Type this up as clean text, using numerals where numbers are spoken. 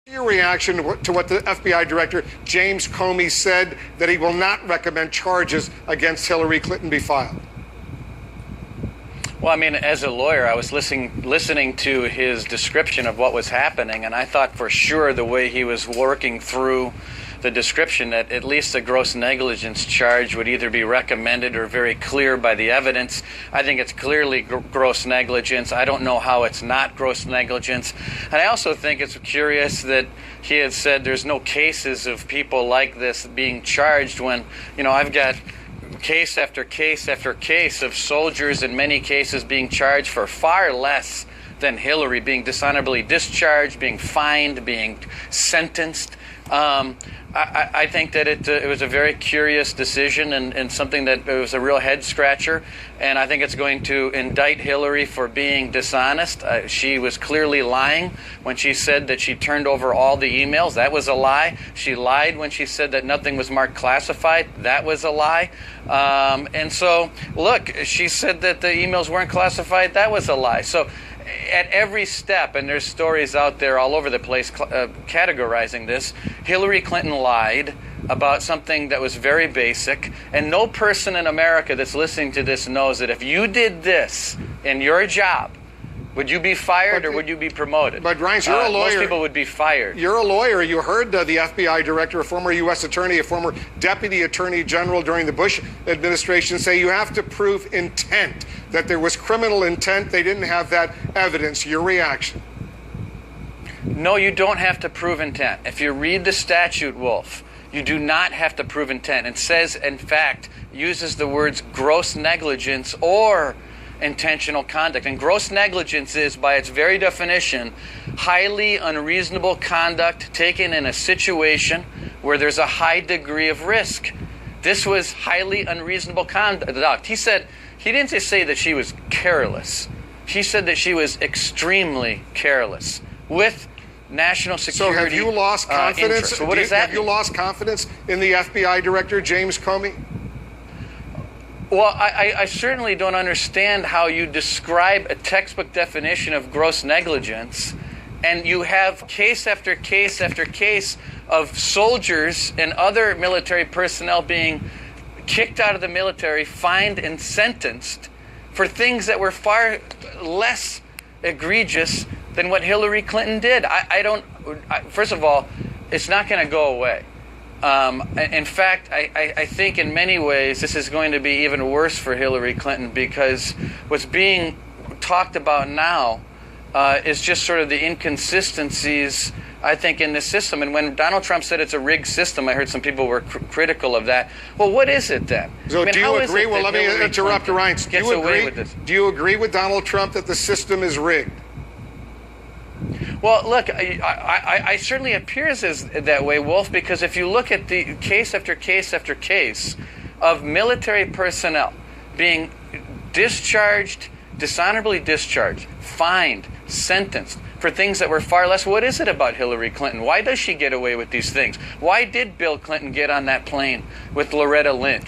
Your reaction to what the FBI director, James Comey, said that he will not recommend charges against Hillary Clinton be filed? Well, I mean, as a lawyer, I was listening to his description of what was happening, and I thought for sure the way he was working through the description that at least a gross negligence charge would either be recommended or very clear by the evidence. I think it's clearly gross negligence. I don't know how it's not gross negligence. And I also think it's curious that he had said there's no cases of people like this being charged when, you know, I've got case after case after case of soldiers in many cases being charged for far less than Hillary, being dishonorably discharged, being fined, being sentenced. I think that it was a very curious decision and something that it was a real head scratcher. And I think it's going to indict Hillary for being dishonest. She was clearly lying when she said that she turned over all the emails. That was a lie. She lied when she said that nothing was marked classified. That was a lie. And so, look, she said that the emails weren't classified. That was a lie. So at every step, and there's stories out there all over the place categorizing this, Hillary Clinton lied about something that was very basic, and no person in America that's listening to this knows that if you did this in your job, would you be fired or would you be promoted? But Reince, you're a lawyer. Most people would be fired. You're a lawyer. You heard the FBI director, a former U.S. attorney, a former deputy attorney general during the Bush administration say you have to prove intent, that there was criminal intent. They didn't have that evidence. Your reaction? No, you don't have to prove intent. If you read the statute, Wolf, you do not have to prove intent. It says, in fact, uses the words gross negligence or intentional conduct. And gross negligence is, by its very definition, highly unreasonable conduct taken in a situation where there's a high degree of risk. This was highly unreasonable conduct. He didn't just say that she was careless. He said that she was extremely careless with national security. So have you lost confidence? So what does that mean? Have you lost confidence in the FBI director, James Comey? Well, I certainly don't understand how you describe a textbook definition of gross negligence, and you have case after case after case of soldiers and other military personnel being kicked out of the military, fined and sentenced for things that were far less egregious than what Hillary Clinton did. First of all, it's not going to go away. In fact, I think in many ways this is going to be even worse for Hillary Clinton, because what's being talked about now is just sort of the inconsistencies, I think, in the system. And when Donald Trump said it's a rigged system, I heard some people were critical of that. Well, what is it then? So do you agree? Well, let me interrupt, Reince. Do you agree with Donald Trump that the system is rigged? Well, look, I certainly appears as that way, Wolf, because if you look at the case after case after case of military personnel being discharged, dishonorably discharged, fined, sentenced for things that were far less. What is it about Hillary Clinton? Why does she get away with these things? Why did Bill Clinton get on that plane with Loretta Lynch?